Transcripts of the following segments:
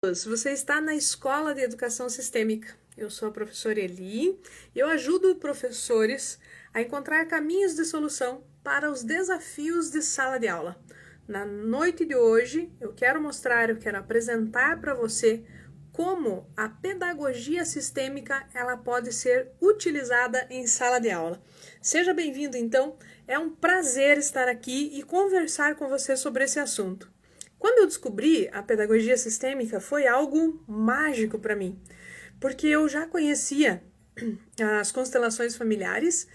Você está na Escola de Educação Sistêmica. Eu sou a professora Eli e eu ajudo professores a encontrar caminhos de solução para os desafios de sala de aula. Na noite de hoje, eu quero apresentar para você como a pedagogia sistêmica ela pode ser utilizada em sala de aula. Seja bem-vindo, então. É um prazer estar aqui e conversar com você sobre esse assunto. Quando eu descobri a pedagogia sistêmica, foi algo mágico para mim, porque eu já conhecia as constelações familiares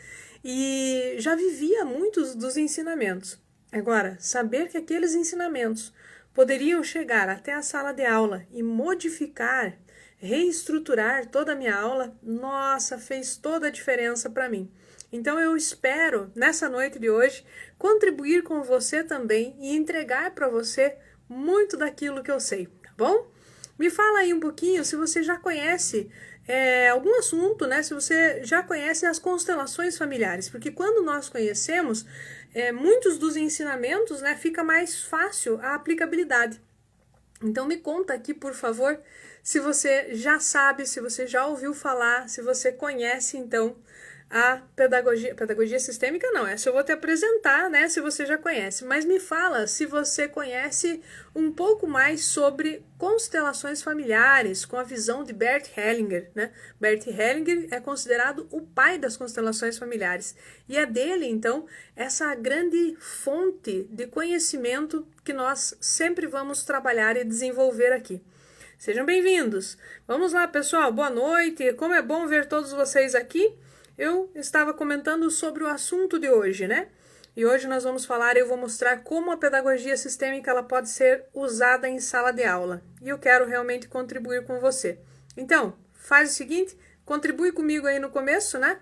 e já vivia muitos dos ensinamentos. Agora, saber que aqueles ensinamentos poderiam chegar até a sala de aula e modificar, reestruturar toda a minha aula, nossa, fez toda a diferença para mim. Então eu espero, nessa noite de hoje, contribuir com você também e entregar para você muito daquilo que eu sei, tá bom? Me fala aí um pouquinho se você já conhece algum assunto, né? Se você já conhece as constelações familiares, porque quando nós conhecemos muitos dos ensinamentos, né, fica mais fácil a aplicabilidade. Então me conta aqui, por favor, se você já sabe, se você já ouviu falar, se você conhece, então, a pedagogia sistêmica não, essa eu vou te apresentar, né, se você já conhece, mas me fala se você conhece um pouco mais sobre constelações familiares, com a visão de Bert Hellinger, né, Bert Hellinger é considerado o pai das constelações familiares, e é dele, então, essa grande fonte de conhecimento que nós sempre vamos trabalhar e desenvolver aqui. Sejam bem-vindos! Vamos lá, pessoal, boa noite, como é bom ver todos vocês aqui. Eu estava comentando sobre o assunto de hoje, né? E hoje nós vamos falar, eu vou mostrar como a pedagogia sistêmica ela pode ser usada em sala de aula. E eu quero realmente contribuir com você. Então, faz o seguinte, contribui comigo aí no começo, né?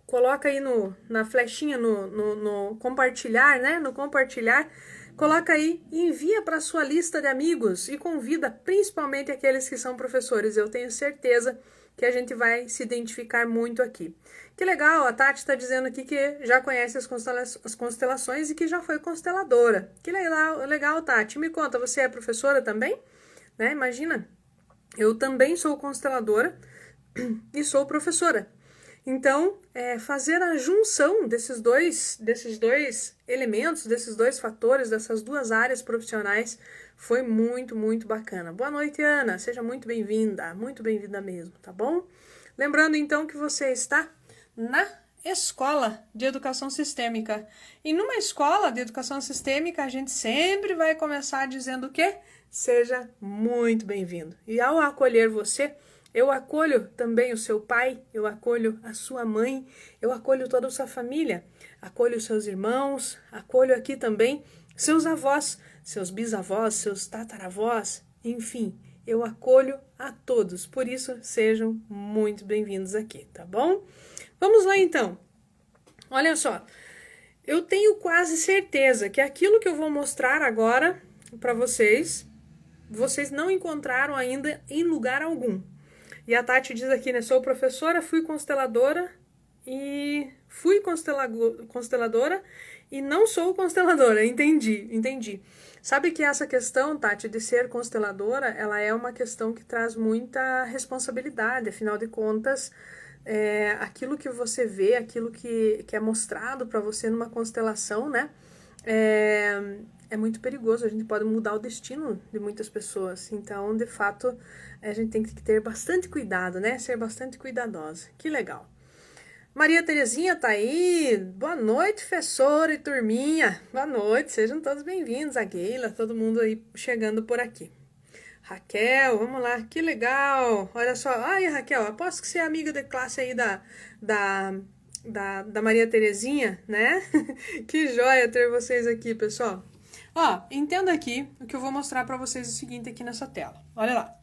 Coloca aí na flechinha, no compartilhar, né? No compartilhar, coloca aí e envia para a sua lista de amigos e convida principalmente aqueles que são professores. Eu tenho certeza que a gente vai se identificar muito aqui. Que legal, a Tati está dizendo aqui que já conhece as constelações e que já foi consteladora. Que legal, Tati. Me conta, você é professora também? Né? Imagina, eu também sou consteladora e sou professora. Então, fazer a junção desses dois elementos, desses dois fatores, dessas duas áreas profissionais, foi muito, muito bacana. Boa noite, Ana. Seja muito bem-vinda mesmo, tá bom? Lembrando, então, que você está na Escola de Educação Sistêmica. E numa escola de educação sistêmica, a gente sempre vai começar dizendo o quê? Seja muito bem-vindo. E ao acolher você, eu acolho também o seu pai, eu acolho a sua mãe, eu acolho toda a sua família, acolho os seus irmãos, acolho aqui também seus avós, seus bisavós, seus tataravós, enfim, eu acolho a todos. Por isso, sejam muito bem-vindos aqui, tá bom? Vamos lá então. Olha só, eu tenho quase certeza que aquilo que eu vou mostrar agora para vocês não encontraram ainda em lugar algum. E a Tati diz aqui, né? Sou professora, fui consteladora e não sou consteladora. Entendi. Sabe que essa questão, Tati, de ser consteladora, ela é uma questão que traz muita responsabilidade. Afinal de contas, aquilo que você vê, aquilo que é mostrado para você numa constelação, né? É muito perigoso, a gente pode mudar o destino de muitas pessoas. Então, de fato, a gente tem que ter bastante cuidado, né? Ser bastante cuidadosa. Que legal. Maria Terezinha tá aí. Boa noite, professora e turminha. Boa noite, sejam todos bem-vindos. A Geila, todo mundo aí chegando por aqui. Raquel, vamos lá, que legal. Olha só, ai, Raquel, aposto que você é amiga de classe aí da Maria Terezinha, né? Que joia ter vocês aqui, pessoal. Ó, entenda aqui o que eu vou mostrar para vocês o seguinte aqui nessa tela. Olha lá.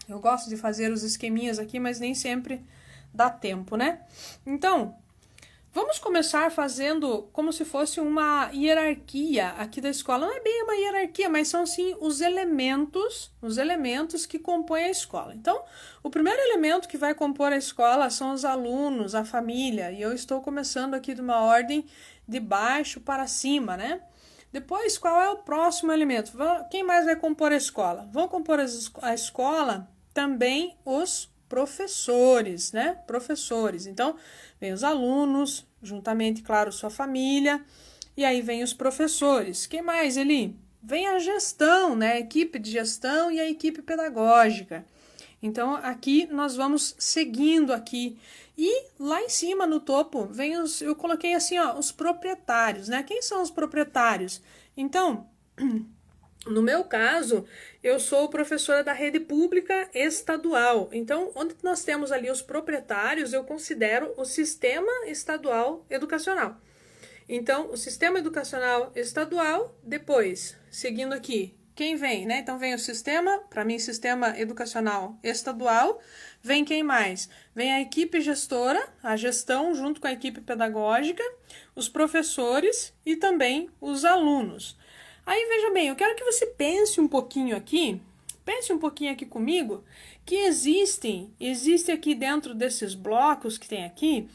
Eu gosto de fazer os esqueminhas aqui, mas nem sempre dá tempo, né? Então, vamos começar fazendo como se fosse uma hierarquia aqui da escola. Não é bem uma hierarquia, mas são sim os elementos que compõem a escola. Então, o primeiro elemento que vai compor a escola são os alunos, a família. E eu estou começando aqui de uma ordem de baixo para cima, né? Depois, qual é o próximo elemento? Quem mais vai compor a escola? Vão compor a escola também os professores, né? Professores. Então, vem os alunos, juntamente, claro, sua família, e aí vem os professores. Quem mais, Eli? Vem a gestão, né? A equipe de gestão e a equipe pedagógica. Então, aqui nós vamos seguindo aqui. E lá em cima, no topo, vem eu coloquei assim, ó, os proprietários, né? Quem são os proprietários? Então, no meu caso, eu sou professora da rede pública estadual. Então, onde nós temos ali os proprietários, eu considero o sistema estadual educacional. Então, o sistema educacional estadual, depois, seguindo aqui, quem vem, né? Então, vem o sistema, para mim, sistema educacional estadual. Vem quem mais? Vem a equipe gestora, a gestão junto com a equipe pedagógica, os professores e também os alunos. Aí, veja bem, eu quero que você pense um pouquinho aqui comigo, que existe aqui dentro desses blocos que tem aqui,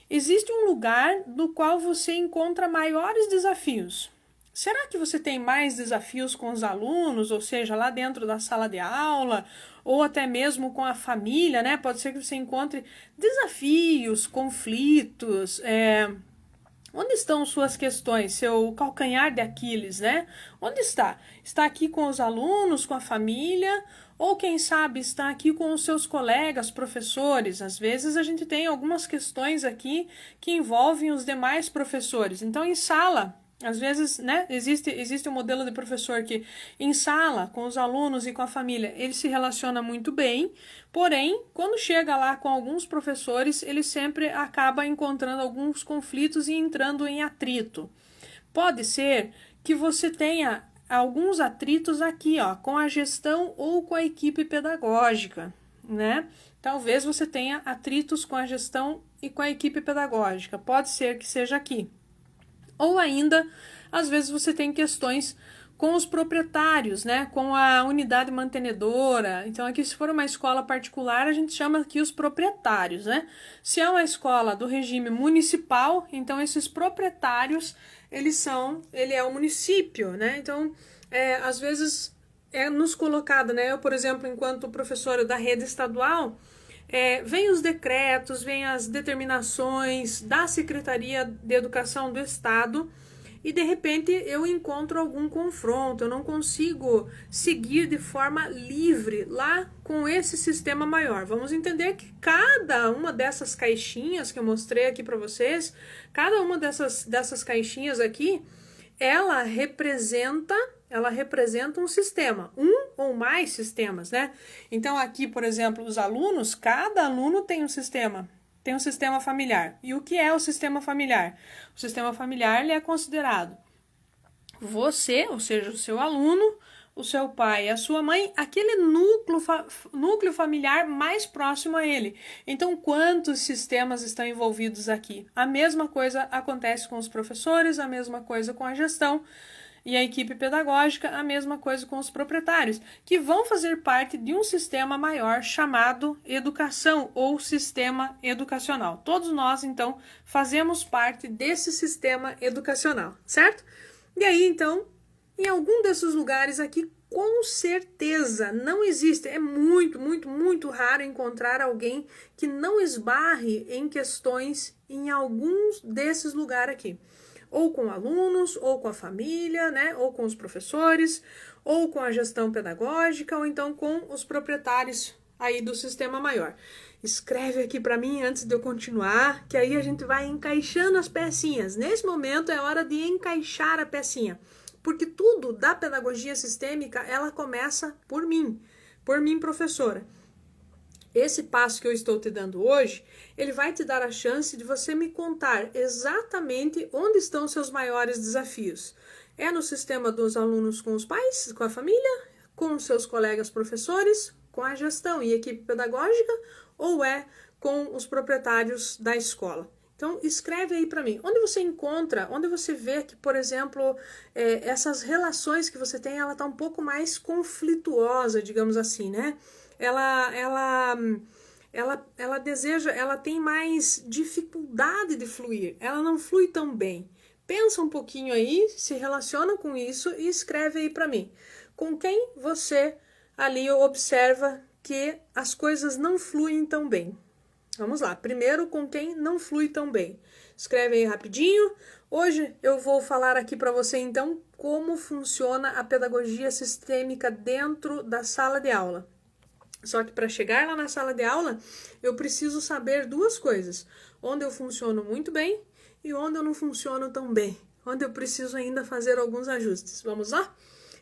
existe um lugar no qual você encontra maiores desafios. Será que você tem mais desafios com os alunos, ou seja, lá dentro da sala de aula, ou até mesmo com a família, né? Pode ser que você encontre desafios, conflitos, onde estão suas questões, seu calcanhar de Aquiles, né? Onde está? Está aqui com os alunos, com a família, ou quem sabe está aqui com os seus colegas, professores. Às vezes a gente tem algumas questões aqui que envolvem os demais professores. Então, em sala, às vezes, né, existe um modelo de professor que em sala, com os alunos e com a família, ele se relaciona muito bem, porém, quando chega lá com alguns professores, ele sempre acaba encontrando alguns conflitos e entrando em atrito. Pode ser que você tenha alguns atritos aqui, ó, com a gestão ou com a equipe pedagógica, né? Talvez você tenha atritos com a gestão e com a equipe pedagógica, pode ser que seja aqui. Ou ainda, às vezes você tem questões com os proprietários, né? Com a unidade mantenedora. Então, aqui, se for uma escola particular, a gente chama aqui os proprietários, né? Se é uma escola do regime municipal, então esses proprietários, ele é o município, né? Então, às vezes é nos colocado, né? Eu, por exemplo, enquanto professora da rede estadual, vem os decretos, vem as determinações da Secretaria de Educação do Estado e de repente eu encontro algum confronto, eu não consigo seguir de forma livre lá com esse sistema maior. Vamos entender que cada uma dessas caixinhas que eu mostrei aqui para vocês, cada uma dessas caixinhas aqui, ela representa um sistema, um ou mais sistemas, né? Então aqui, por exemplo, os alunos, cada aluno tem um sistema familiar. E o que é o sistema familiar? O sistema familiar ele é considerado você, ou seja, o seu aluno, o seu pai e a sua mãe, aquele núcleo familiar mais próximo a ele. Então, quantos sistemas estão envolvidos aqui? A mesma coisa acontece com os professores, a mesma coisa com a gestão e a equipe pedagógica, a mesma coisa com os proprietários, que vão fazer parte de um sistema maior chamado educação ou sistema educacional. Todos nós, então, fazemos parte desse sistema educacional, certo? E aí, então, em algum desses lugares aqui, com certeza não existe. É muito, muito, muito raro encontrar alguém que não esbarre em questões em alguns desses lugares aqui. Ou com alunos, ou com a família, né? Ou com os professores, ou com a gestão pedagógica, ou então com os proprietários aí do sistema maior. Escreve aqui para mim antes de eu continuar, que aí a gente vai encaixando as pecinhas. Nesse momento é hora de encaixar a pecinha, porque tudo da pedagogia sistêmica, ela começa por mim, professora. Esse passo que eu estou te dando hoje, ele vai te dar a chance de você me contar exatamente onde estão os seus maiores desafios. É no sistema dos alunos com os pais, com a família, com os seus colegas professores, com a gestão e equipe pedagógica, ou é com os proprietários da escola? Então, escreve aí para mim. Onde você encontra, onde você vê que, por exemplo, essas relações que você tem, ela está um pouco mais conflituosa, digamos assim, né? Ela tem mais dificuldade de fluir, ela não flui tão bem. Pensa um pouquinho aí, se relaciona com isso e escreve aí para mim. Com quem você ali observa que as coisas não fluem tão bem? Vamos lá, primeiro com quem não flui tão bem. Escreve aí rapidinho. Hoje eu vou falar aqui para você então como funciona a pedagogia sistêmica dentro da sala de aula. Só que para chegar lá na sala de aula, eu preciso saber duas coisas. Onde eu funciono muito bem e onde eu não funciono tão bem. Onde eu preciso ainda fazer alguns ajustes. Vamos lá?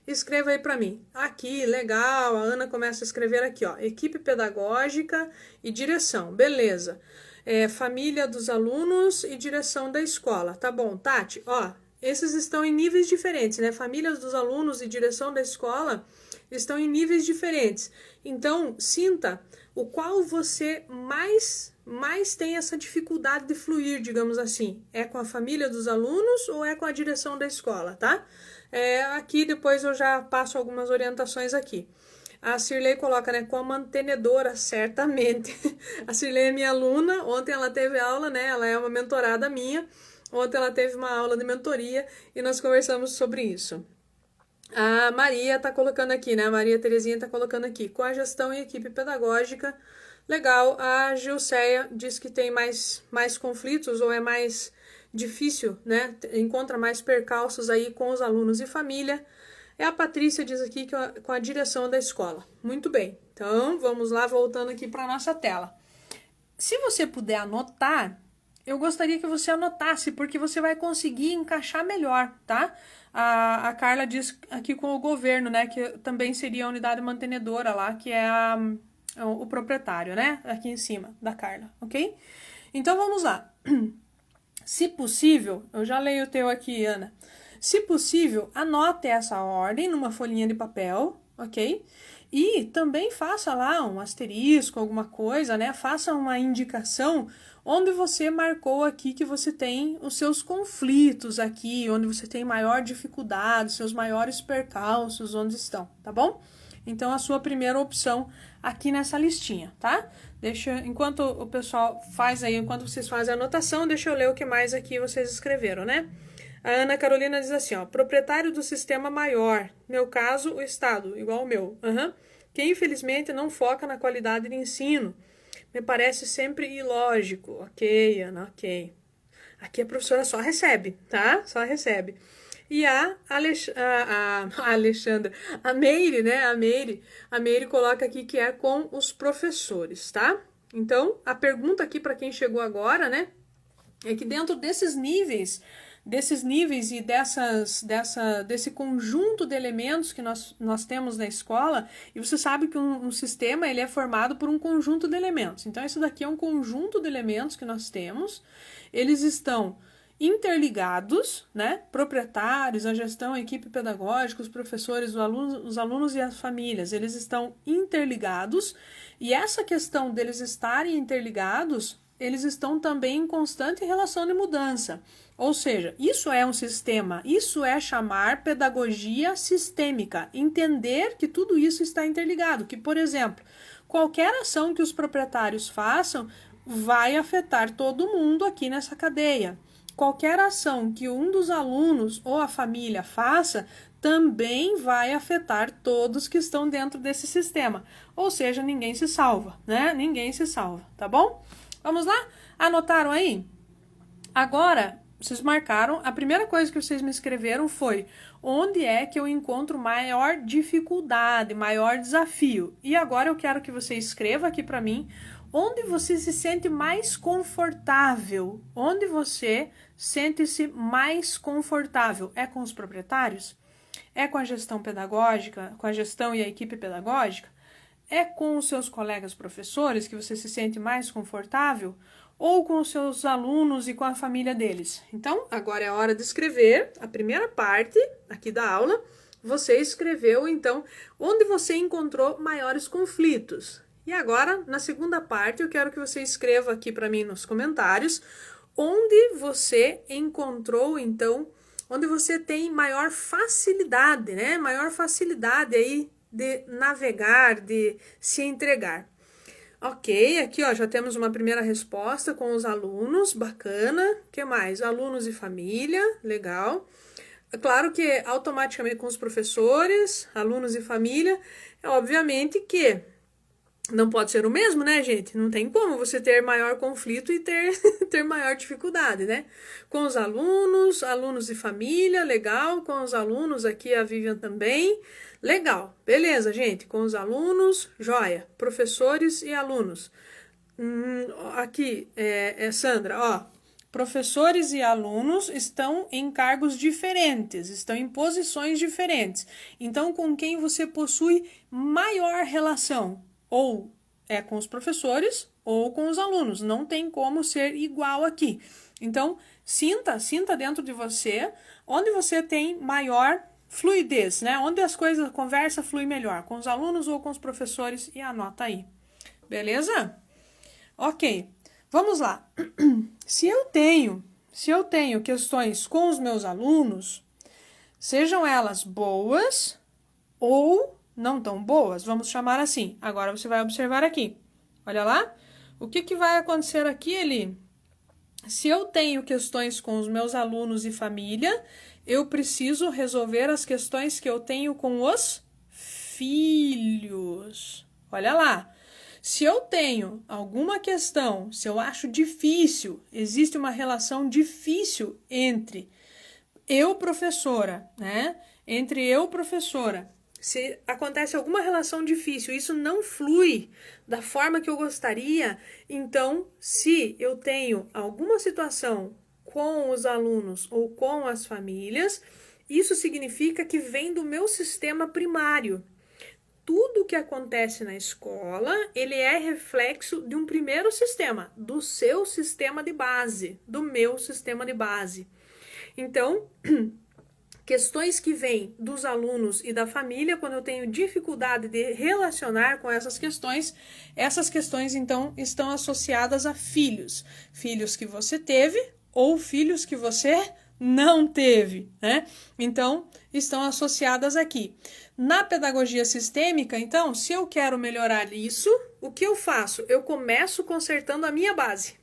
Escreva aí para mim. Aqui, legal, a Ana começa a escrever aqui, ó. Equipe pedagógica e direção, beleza. Família dos alunos e direção da escola. Tá bom, Tati, ó, esses estão em níveis diferentes, né? Famílias dos alunos e direção da escola estão em níveis diferentes. Então, sinta o qual você mais tem essa dificuldade de fluir, digamos assim. É com a família dos alunos ou é com a direção da escola, tá? Aqui depois eu já passo algumas orientações aqui. A Cirlei coloca, né, com a mantenedora, certamente. A Cirlei é minha aluna, ontem ela teve aula, né, ela é uma mentorada minha. Ontem ela teve uma aula de mentoria e nós conversamos sobre isso. A Maria tá colocando aqui, né, a Maria Terezinha tá colocando aqui, com a gestão e equipe pedagógica. Legal, a Gilceia diz que tem mais conflitos ou é mais difícil, né? Encontra mais percalços aí com os alunos e família. A Patrícia diz aqui que com a direção da escola. Muito bem, então vamos lá, voltando aqui para a nossa tela. Se você puder anotar, eu gostaria que você anotasse, porque você vai conseguir encaixar melhor, tá? A Carla diz aqui com o governo, né, que também seria a unidade mantenedora lá, que é o proprietário, né, aqui em cima da Carla, ok? Então vamos lá. Se possível, eu já leio o teu aqui, Ana. Se possível, anote essa ordem numa folhinha de papel, ok? E também faça lá um asterisco, alguma coisa, né? Faça uma indicação onde você marcou aqui que você tem os seus conflitos aqui, onde você tem maior dificuldade, seus maiores percalços, onde estão, tá bom? Então, a sua primeira opção aqui nessa listinha, tá? Enquanto o pessoal faz aí, enquanto vocês fazem a anotação, deixa eu ler o que mais aqui vocês escreveram, né? A Ana Carolina diz assim, ó, proprietário do sistema maior, meu caso, o Estado, igual o meu, que infelizmente não foca na qualidade de ensino, me parece sempre ilógico. Ok, Ana, ok. Aqui a professora só recebe, tá? Só recebe. E a Alexandra, a Meire, né? A Meire coloca aqui que é com os professores, tá? Então, a pergunta aqui para quem chegou agora, né? É que dentro desses níveis e desse conjunto de elementos que nós temos na escola, e você sabe que um sistema ele é formado por um conjunto de elementos. Então, isso daqui é um conjunto de elementos que nós temos. Eles estão interligados, né? Proprietários, a gestão, a equipe pedagógica, os professores, os alunos e as famílias, eles estão interligados, e essa questão deles estarem interligados, eles estão também em constante relação de mudança. Ou seja, isso é um sistema, isso é chamar pedagogia sistêmica, entender que tudo isso está interligado, que, por exemplo, qualquer ação que os proprietários façam vai afetar todo mundo aqui nessa cadeia. Qualquer ação que um dos alunos ou a família faça também vai afetar todos que estão dentro desse sistema. Ou seja, ninguém se salva, né? Ninguém se salva, tá bom? Vamos lá? Anotaram aí? Agora, vocês marcaram, a primeira coisa que vocês me escreveram foi onde é que eu encontro maior dificuldade, maior desafio. E agora eu quero que você escreva aqui para mim onde você se sente mais confortável. Onde você sente-se mais confortável? É com os proprietários? É com a gestão pedagógica, com a gestão e a equipe pedagógica? É com os seus colegas professores que você se sente mais confortável? Ou com os seus alunos e com a família deles? Então, agora é a hora de escrever a primeira parte aqui da aula. Você escreveu, então, onde você encontrou maiores conflitos. E agora, na segunda parte, eu quero que você escreva aqui para mim nos comentários onde você encontrou, então, onde você tem maior facilidade, né? Maior facilidade aí de navegar, de se entregar. Ok, aqui ó, já temos uma primeira resposta com os alunos, bacana. O que mais? Alunos e família, legal. É claro que automaticamente com os professores, alunos e família, é obviamente que não pode ser o mesmo, né, gente? Não tem como você ter maior conflito e ter maior dificuldade, né? Com os alunos, alunos e família, legal. Com os alunos, aqui a Vivian também, legal. Beleza, gente. Com os alunos, joia. Professores e alunos. Aqui, Sandra, ó. Professores e alunos estão em cargos diferentes, estão em posições diferentes. Então, com quem você possui maior relação? Ou é com os professores ou com os alunos. Não tem como ser igual aqui. Então, sinta dentro de você onde você tem maior fluidez, né? Onde as coisas, a conversa flui melhor, com os alunos ou com os professores, e anota aí. Beleza? Ok, vamos lá. Se eu tenho questões com os meus alunos, sejam elas boas ou não tão boas, vamos chamar assim. Agora você vai observar aqui. Olha lá. O que vai acontecer aqui, Eli? Se eu tenho questões com os meus alunos e família, eu preciso resolver as questões que eu tenho com os filhos. Olha lá. Se eu tenho alguma questão, se eu acho difícil, existe uma relação difícil entre eu, professora, né? Entre eu, professora. Se acontece alguma relação difícil, isso não flui da forma que eu gostaria, então, se eu tenho alguma situação com os alunos ou com as famílias, isso significa que vem do meu sistema primário. Tudo que acontece na escola, ele é reflexo de um primeiro sistema, do seu sistema de base, do meu sistema de base. Então, questões que vêm dos alunos e da família, quando eu tenho dificuldade de relacionar com essas questões então estão associadas a filhos. Filhos que você teve ou filhos que você não teve, né? Então, estão associadas aqui. Na pedagogia sistêmica, então, se eu quero melhorar isso, o que eu faço? Eu começo consertando a minha base.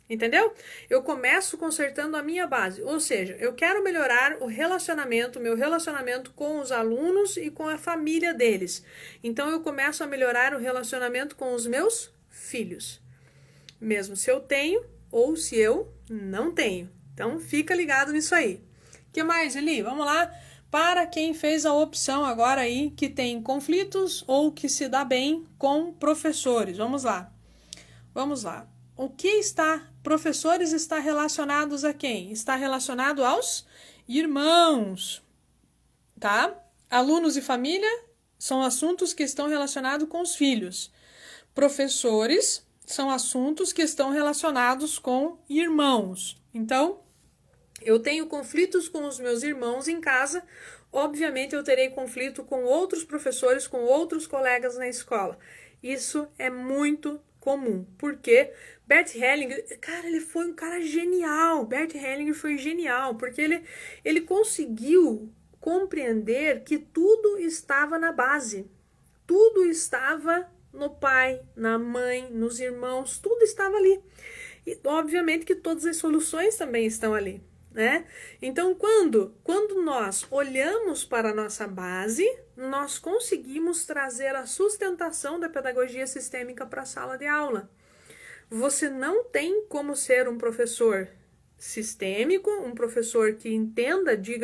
Entendeu? Eu começo consertando a minha base. Ou seja, eu quero melhorar o relacionamento, meu relacionamento com os alunos e com a família deles. Então, eu começo a melhorar o relacionamento com os meus filhos. Mesmo se eu tenho ou se eu não tenho. Então, fica ligado nisso aí. O que mais, Eli? Vamos lá. Para quem fez a opção agora aí que tem conflitos ou que se dá bem com professores. Vamos lá. Vamos lá. O que professores está relacionados a quem? Está relacionado aos irmãos, tá? Alunos e família são assuntos que estão relacionados com os filhos. Professores são assuntos que estão relacionados com irmãos. Então, eu tenho conflitos com os meus irmãos em casa, obviamente eu terei conflito com outros professores, com outros colegas na escola. Isso é muito comum, porque Bert Hellinger, cara, ele foi um cara genial. Bert Hellinger foi genial, porque ele conseguiu compreender que tudo estava na base. Tudo estava no pai, na mãe, nos irmãos, tudo estava ali. E obviamente que todas as soluções também estão ali, né? Então, quando nós olhamos para a nossa base, nós conseguimos trazer a sustentação da pedagogia sistêmica para a sala de aula. Você não tem como ser um professor sistêmico, um professor que entenda de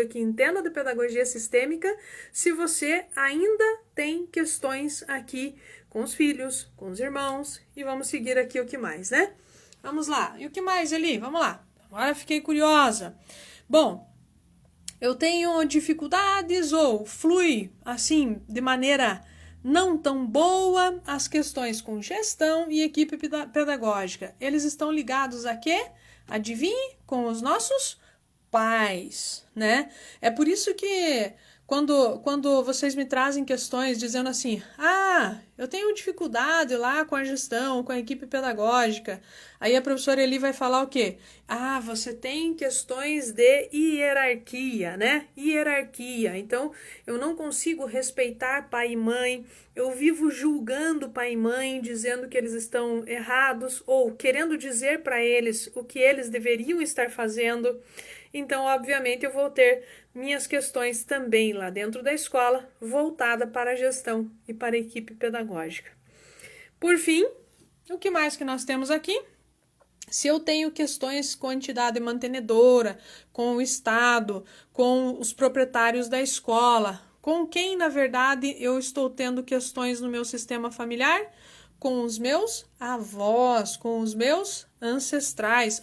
pedagogia sistêmica, se você ainda tem questões aqui com os filhos, com os irmãos, e vamos seguir aqui o que mais, né? Vamos lá. E o que mais, Eli? Vamos lá. Agora fiquei curiosa. Bom, eu tenho dificuldades ou flui, assim, de maneira não tão boa as questões com gestão e equipe pedagógica. Eles estão ligados a quê? Adivinhe? Com os nossos pais, né? É por isso que Quando vocês me trazem questões dizendo assim, eu tenho dificuldade lá com a gestão, com a equipe pedagógica, aí a professora Eli vai falar o quê? Você tem questões de hierarquia, né? Hierarquia. Então, eu não consigo respeitar pai e mãe, eu vivo julgando pai e mãe, dizendo que eles estão errados ou querendo dizer para eles o que eles deveriam estar fazendo. Então, obviamente, eu vou ter minhas questões também lá dentro da escola, voltada para a gestão e para a equipe pedagógica. Por fim, o que mais que nós temos aqui? Se eu tenho questões com a entidade mantenedora, com o Estado, com os proprietários da escola, com quem, na verdade, eu estou tendo questões no meu sistema familiar? Com os meus avós, com os meus ancestrais,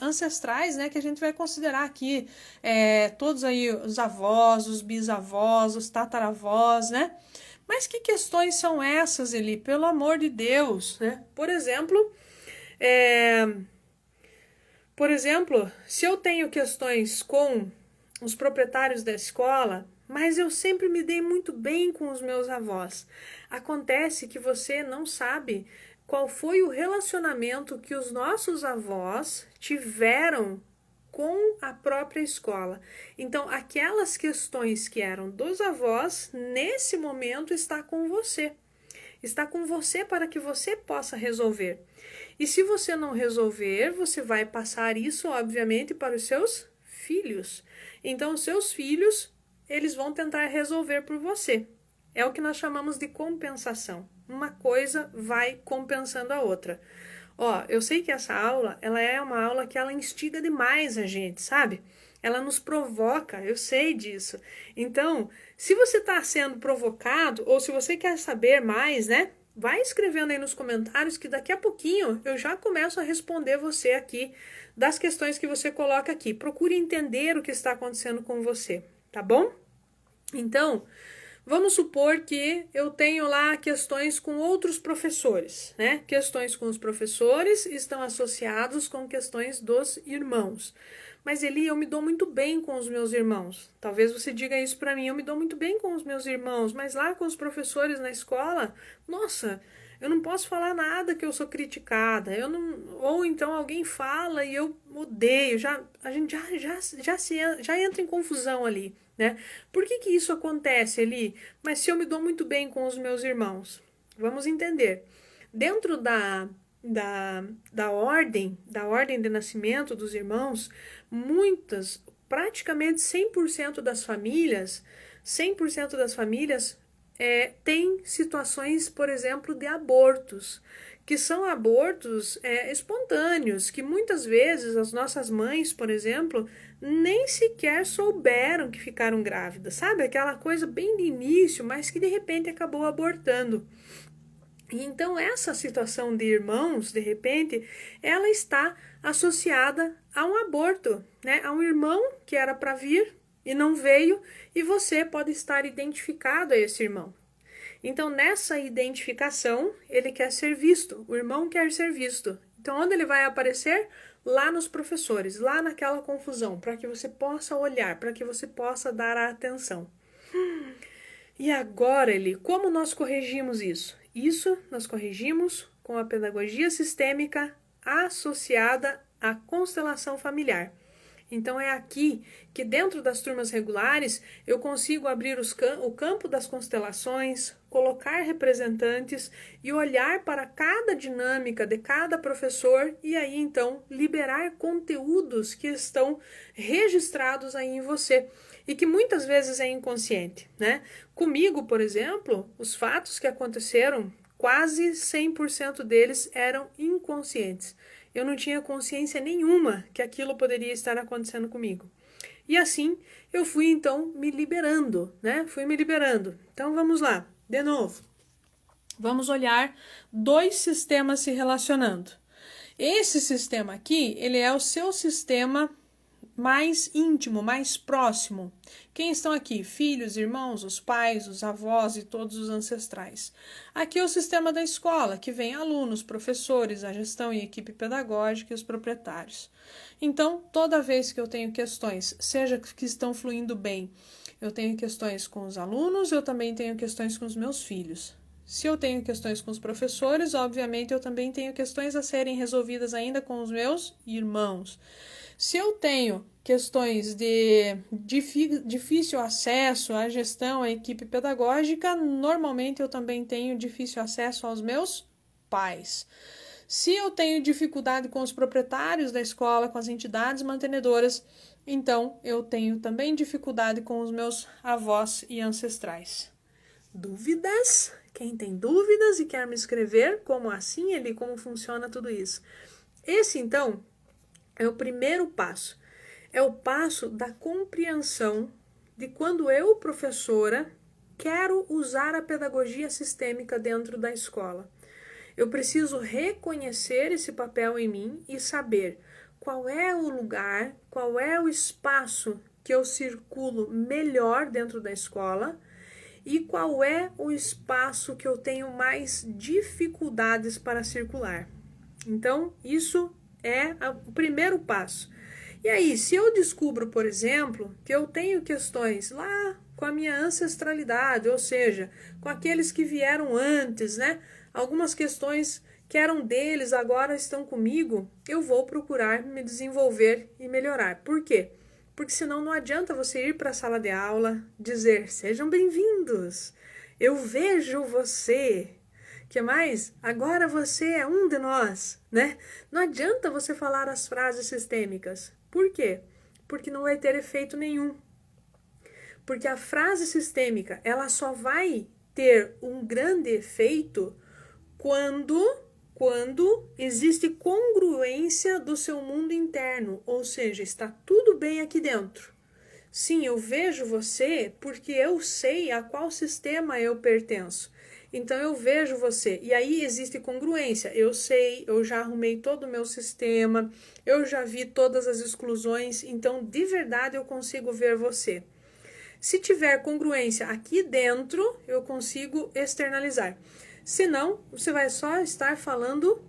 né, que a gente vai considerar aqui, todos aí os avós, os bisavós, os tataravós, né? Mas que questões são essas, Eli? Pelo amor de Deus, né? Por exemplo, se eu tenho questões com os proprietários da escola, mas eu sempre me dei muito bem com os meus avós. Acontece que você não sabe qual foi o relacionamento que os nossos avós tiveram com a própria escola. Então, aquelas questões que eram dos avós, nesse momento está com você. Está com você para que você possa resolver. E se você não resolver, você vai passar isso, obviamente, para os seus filhos. Então, os seus filhos, eles vão tentar resolver por você. É o que nós chamamos de compensação. Uma coisa vai compensando a outra. Eu sei que essa aula, ela é uma aula que ela instiga demais a gente, sabe? Ela nos provoca, eu sei disso. Então, se você está sendo provocado, ou se você quer saber mais, né? Vai escrevendo aí nos comentários que daqui a pouquinho eu já começo a responder você aqui das questões que você coloca aqui. Procure entender o que está acontecendo com você, tá bom? Então, vamos supor que eu tenho lá questões com outros professores, né? Questões com os professores estão associados com questões dos irmãos. Mas Eli, eu me dou muito bem com os meus irmãos. Talvez você diga isso para mim, eu me dou muito bem com os meus irmãos, mas lá com os professores na escola, nossa, eu não posso falar nada que eu sou criticada. Ou então alguém fala e eu odeio. A gente já entra em confusão ali, né? Por que isso acontece, Eli? Mas se eu me dou muito bem com os meus irmãos, vamos entender. Dentro da ordem de nascimento dos irmãos, praticamente 100% das famílias, têm situações, por exemplo, de abortos, que são abortos espontâneos, que muitas vezes as nossas mães, por exemplo, nem sequer souberam que ficaram grávidas, sabe? Aquela coisa bem de início, mas que de repente acabou abortando. Então, essa situação de irmãos, de repente, ela está associada a um aborto, né? A um irmão que era para vir e não veio, e você pode estar identificado a esse irmão. Então, nessa identificação, ele quer ser visto, o irmão quer ser visto. Então, onde ele vai aparecer? Lá nos professores, lá naquela confusão, para que você possa olhar, para que você possa dar a atenção. E agora, Eli, como nós corrigimos isso? Isso nós corrigimos com a pedagogia sistêmica associada à constelação familiar. Então, é aqui que dentro das turmas regulares eu consigo abrir o campo das constelações, colocar representantes e olhar para cada dinâmica de cada professor e aí então liberar conteúdos que estão registrados aí em você e que muitas vezes é inconsciente, né? Comigo, por exemplo, os fatos que aconteceram, quase 100% deles eram inconscientes. Eu não tinha consciência nenhuma que aquilo poderia estar acontecendo comigo. E assim, eu fui então me liberando, né? Fui me liberando. Então vamos lá, de novo. Vamos olhar dois sistemas se relacionando. Esse sistema aqui, ele é o seu sistema mais íntimo, mais próximo. Quem estão aqui? Filhos, irmãos, os pais, os avós e todos os ancestrais. Aqui é o sistema da escola, que vem alunos, professores, a gestão e equipe pedagógica e os proprietários. Então, toda vez que eu tenho questões, seja que estão fluindo bem, Eu tenho questões com os alunos, eu também tenho questões com os meus filhos. Se eu tenho questões com os professores, obviamente eu também tenho questões a serem resolvidas ainda com os meus irmãos. Se eu tenho questões de difícil acesso à gestão, à equipe pedagógica, normalmente eu também tenho difícil acesso aos meus pais. Se eu tenho dificuldade com os proprietários da escola, com as entidades mantenedoras, então eu tenho também dificuldade com os meus avós e ancestrais. Dúvidas? Quem tem dúvidas e quer me escrever, como assim, Eli, como funciona tudo isso? Esse, então, é o primeiro passo. É o passo da compreensão de quando eu, professora, quero usar a pedagogia sistêmica dentro da escola. Eu preciso reconhecer esse papel em mim e saber qual é o lugar, qual é o espaço que eu circulo melhor dentro da escola e qual é o espaço que eu tenho mais dificuldades para circular. Então, isso é o primeiro passo. E aí, se eu descubro, por exemplo, que eu tenho questões lá com a minha ancestralidade, ou seja, com aqueles que vieram antes, né? Algumas questões que eram deles agora estão comigo, eu vou procurar me desenvolver e melhorar. Por quê? Porque senão não adianta você ir para a sala de aula, dizer, sejam bem-vindos, eu vejo você. Que mais? Agora você é um de nós, né? Não adianta você falar as frases sistêmicas. Por quê? Porque não vai ter efeito nenhum. Porque a frase sistêmica, ela só vai ter um grande efeito quando existe congruência do seu mundo interno, ou seja, está tudo bem aqui dentro. Sim, eu vejo você porque eu sei a qual sistema eu pertenço. Então eu vejo você, e aí existe congruência. Eu sei, eu já arrumei todo o meu sistema, eu já vi todas as exclusões, então de verdade eu consigo ver você. Se tiver congruência aqui dentro, eu consigo externalizar. Senão, você vai só estar falando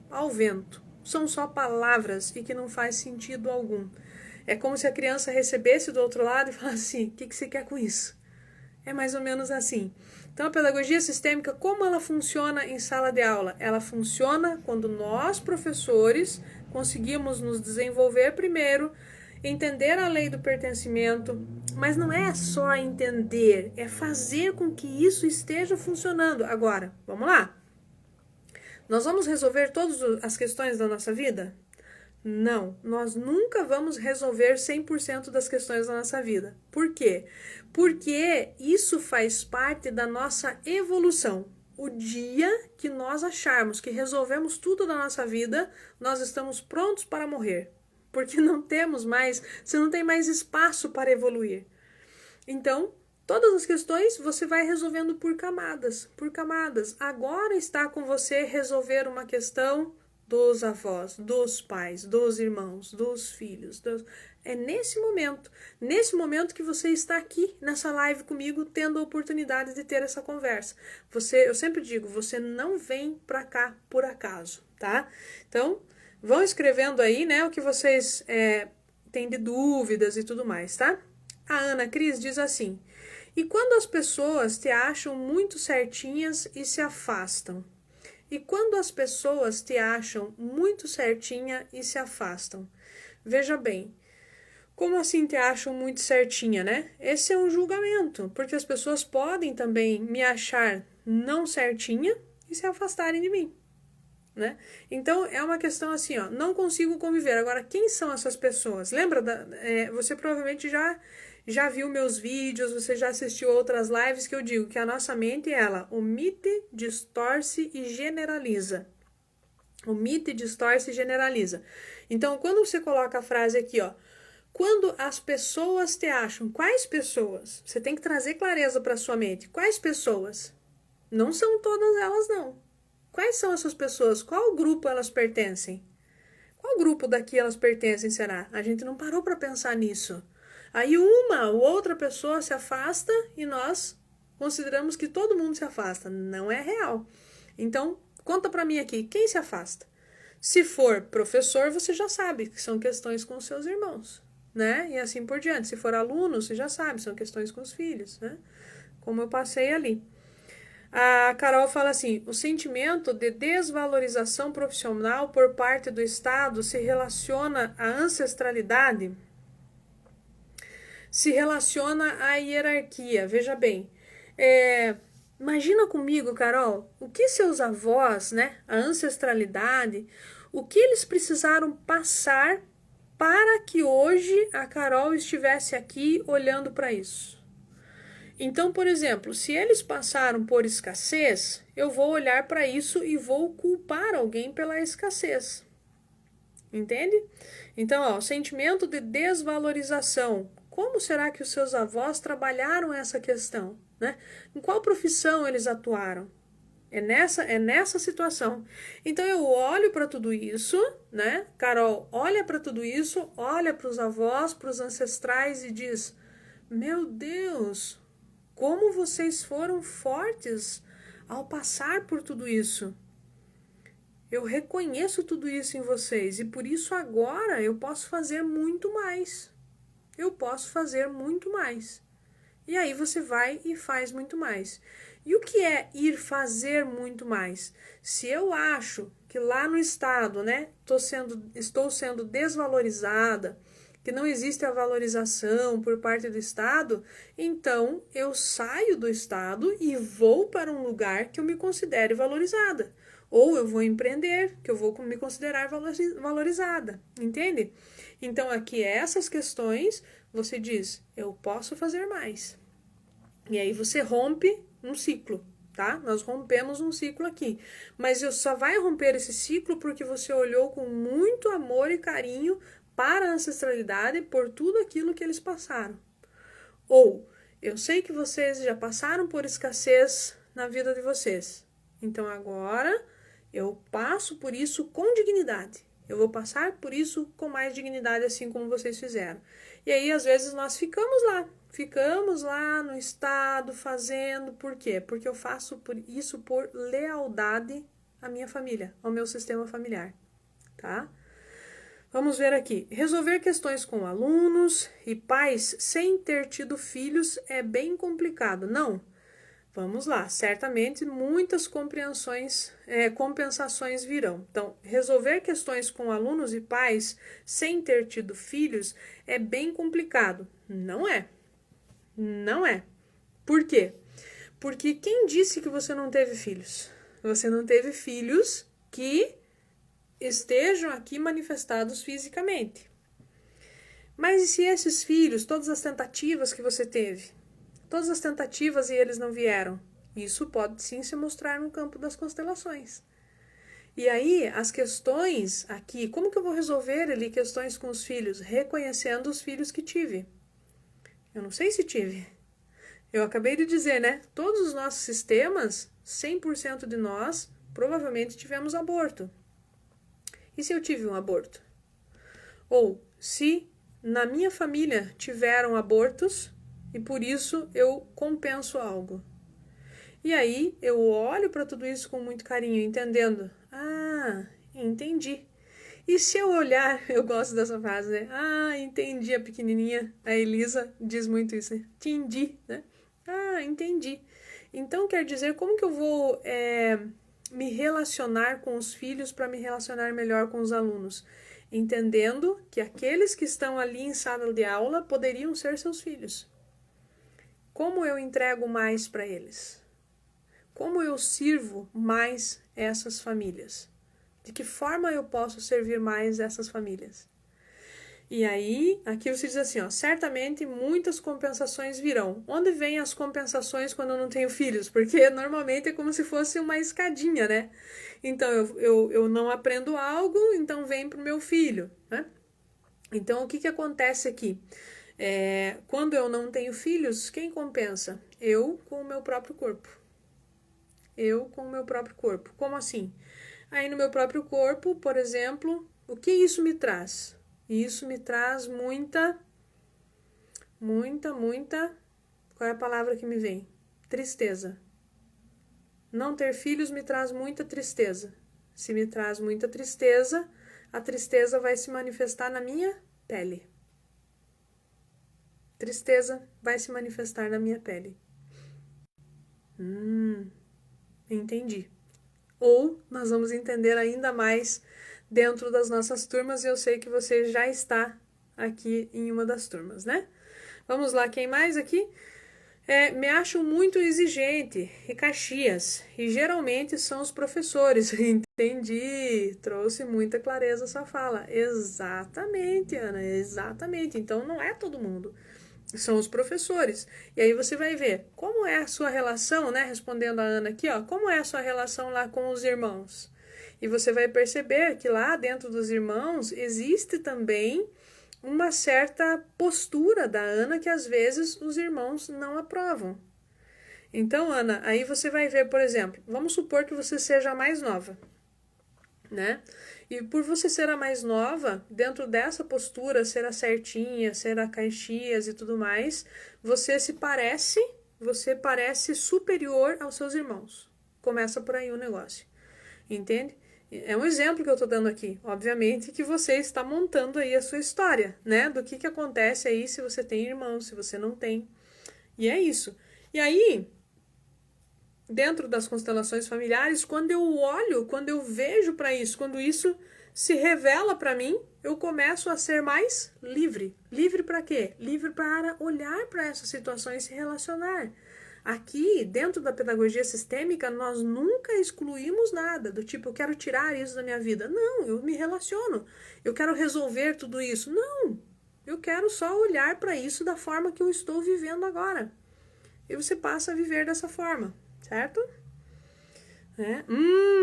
ao vento. São só palavras e que não faz sentido algum. É como se a criança recebesse do outro lado e falasse assim, o que você quer com isso? É mais ou menos assim. Então, a pedagogia sistêmica, como ela funciona em sala de aula? Ela funciona quando nós, professores, conseguimos nos desenvolver primeiro, entender a lei do pertencimento, mas não é só entender, é fazer com que isso esteja funcionando. Agora, vamos lá. Nós vamos resolver todas as questões da nossa vida? Não, nós nunca vamos resolver 100% das questões da nossa vida. Por quê? Porque isso faz parte da nossa evolução. O dia que nós acharmos que resolvemos tudo da nossa vida, nós estamos prontos para morrer. Porque não temos mais, você não tem mais espaço para evoluir. Então, todas as questões você vai resolvendo por camadas, por camadas. Agora está com você resolver uma questão dos avós, dos pais, dos irmãos, dos filhos. É nesse momento que você está aqui nessa live comigo, tendo a oportunidade de ter essa conversa. Eu sempre digo, você não vem para cá por acaso, tá? Então, vão escrevendo aí, né, o que vocês têm de dúvidas e tudo mais, tá? A Ana Cris diz assim, e quando as pessoas te acham muito certinhas e se afastam? E quando as pessoas te acham muito certinha e se afastam? Veja bem, como assim te acham muito certinha, né? Esse é um julgamento, porque as pessoas podem também me achar não certinha e se afastarem de mim, né? Então, é uma questão assim, ó, não consigo conviver. Agora, quem são essas pessoas? Lembra, você provavelmente já viu meus vídeos, você já assistiu outras lives que eu digo que a nossa mente, ela omite, distorce e generaliza. Omite, distorce e generaliza. Então, quando você coloca a frase aqui, ó, quando as pessoas te acham, quais pessoas? Você tem que trazer clareza para sua mente. Quais pessoas? Não são todas elas, não. Quais são essas pessoas? Qual grupo elas pertencem? Qual grupo daqui elas pertencem, será? A gente não parou para pensar nisso. Aí uma ou outra pessoa se afasta e nós consideramos que todo mundo se afasta. Não é real. Então, conta para mim aqui, quem se afasta? Se for professor, você já sabe que são questões com os seus irmãos. né? E assim por diante. Se for aluno, você já sabe, são questões com os filhos, né? Como eu passei ali. A Carol fala assim: o sentimento de desvalorização profissional por parte do Estado se relaciona à ancestralidade, se relaciona à hierarquia. Veja bem, imagina comigo, Carol, o que seus avós, né, a ancestralidade, o que eles precisaram passar para que hoje a Carol estivesse aqui olhando para isso. Então, por exemplo, se eles passaram por escassez, eu vou olhar para isso e vou culpar alguém pela escassez. Entende? Então, ó, o sentimento de desvalorização. Como será que os seus avós trabalharam essa questão? Né? Em qual profissão eles atuaram? É nessa situação. Então eu olho para tudo isso, né? Carol olha para tudo isso, olha para os avós, para os ancestrais e diz: meu Deus, como vocês foram fortes ao passar por tudo isso. Eu reconheço tudo isso em vocês e por isso agora eu posso fazer muito mais. Eu posso fazer muito mais. E aí você vai e faz muito mais. E o que é ir fazer muito mais? Se eu acho que lá no estado, né, estou sendo desvalorizada, que não existe a valorização por parte do Estado, então eu saio do Estado e vou para um lugar que eu me considere valorizada. Ou eu vou empreender, que eu vou me considerar valorizada, entende? Então aqui essas questões, você diz, eu posso fazer mais. E aí você rompe um ciclo, tá? Nós rompemos um ciclo aqui. Mas eu só vai romper esse ciclo porque você olhou com muito amor e carinho para a ancestralidade por tudo aquilo que eles passaram. Ou, eu sei que vocês já passaram por escassez na vida de vocês. Então agora eu passo por isso com dignidade. Eu vou passar por isso com mais dignidade, assim como vocês fizeram. E aí, às vezes, nós ficamos lá no estado fazendo. Por quê? Porque eu faço isso por lealdade à minha família, ao meu sistema familiar, tá? Vamos ver aqui. Resolver questões com alunos e pais sem ter tido filhos é bem complicado. Não. Vamos lá. Certamente muitas compensações virão. Então, resolver questões com alunos e pais sem ter tido filhos é bem complicado. Não é. Não é. Por quê? Porque quem disse que você não teve filhos? Você não teve filhos que estejam aqui manifestados fisicamente. Mas e se esses filhos, todas as tentativas que você teve, todas as tentativas e eles não vieram? Isso pode sim se mostrar no campo das constelações. E aí, as questões aqui, como que eu vou resolver ali questões com os filhos? Reconhecendo os filhos que tive. Eu não sei se tive. Eu acabei de dizer, né? Todos os nossos sistemas, 100% de nós, provavelmente tivemos aborto. E se eu tive um aborto? Ou se na minha família tiveram abortos e por isso eu compenso algo. E aí eu olho para tudo isso com muito carinho, entendendo. Ah, entendi. E se eu olhar, eu gosto dessa frase, né? Ah, entendi, a pequenininha, a Elisa diz muito isso, né? Entendi, né? Ah, entendi. Então quer dizer, como que eu vou me relacionar com os filhos para me relacionar melhor com os alunos? Entendendo que aqueles que estão ali em sala de aula poderiam ser seus filhos. Como eu entrego mais para eles? Como eu sirvo mais essas famílias? De que forma eu posso servir mais essas famílias? E aí, aqui você diz assim, ó, certamente muitas compensações virão. Onde vêm as compensações quando eu não tenho filhos? Porque normalmente é como se fosse uma escadinha, né? Então, eu não aprendo algo, então vem pro meu filho, né? Então, o que acontece aqui? Quando eu não tenho filhos, quem compensa? Eu com o meu próprio corpo. Eu com o meu próprio corpo. Como assim? Aí no meu próprio corpo, por exemplo, o que isso me traz? Isso me traz muita. Qual é a palavra que me vem? Tristeza. Não ter filhos me traz muita tristeza. Se me traz muita tristeza, a tristeza vai se manifestar na minha pele. Tristeza vai se manifestar na minha pele. Entendi. Ou nós vamos entender ainda mais dentro das nossas turmas, e eu sei que você já está aqui em uma das turmas, né? Vamos lá, quem mais aqui? Me acho muito exigente e Caxias, e geralmente são os professores. Entendi, trouxe muita clareza a sua fala. Exatamente, Ana, exatamente. Então não é todo mundo, são os professores. E aí você vai ver como é a sua relação, né? Respondendo a Ana aqui, ó, como é a sua relação lá com os irmãos. E você vai perceber que lá dentro dos irmãos existe também uma certa postura da Ana que às vezes os irmãos não aprovam. Então, Ana, aí você vai ver, por exemplo, vamos supor que você seja a mais nova, né? E por você ser a mais nova, dentro dessa postura, ser a certinha, ser a Caxias e tudo mais, você parece superior aos seus irmãos. Começa por aí o negócio, entende? É um exemplo que eu tô dando aqui. Obviamente que você está montando aí a sua história, né? Do que acontece aí se você tem irmãos, se você não tem. E é isso. E aí, dentro das constelações familiares, quando eu olho, quando eu vejo para isso, quando isso se revela para mim, eu começo a ser mais livre. Livre para quê? Livre para olhar para essas situações e se relacionar. Aqui, dentro da pedagogia sistêmica, nós nunca excluímos nada, do tipo, eu quero tirar isso da minha vida. Não, eu me relaciono. Eu quero resolver tudo isso. Não, eu quero só olhar para isso da forma que eu estou vivendo agora. E você passa a viver dessa forma, certo?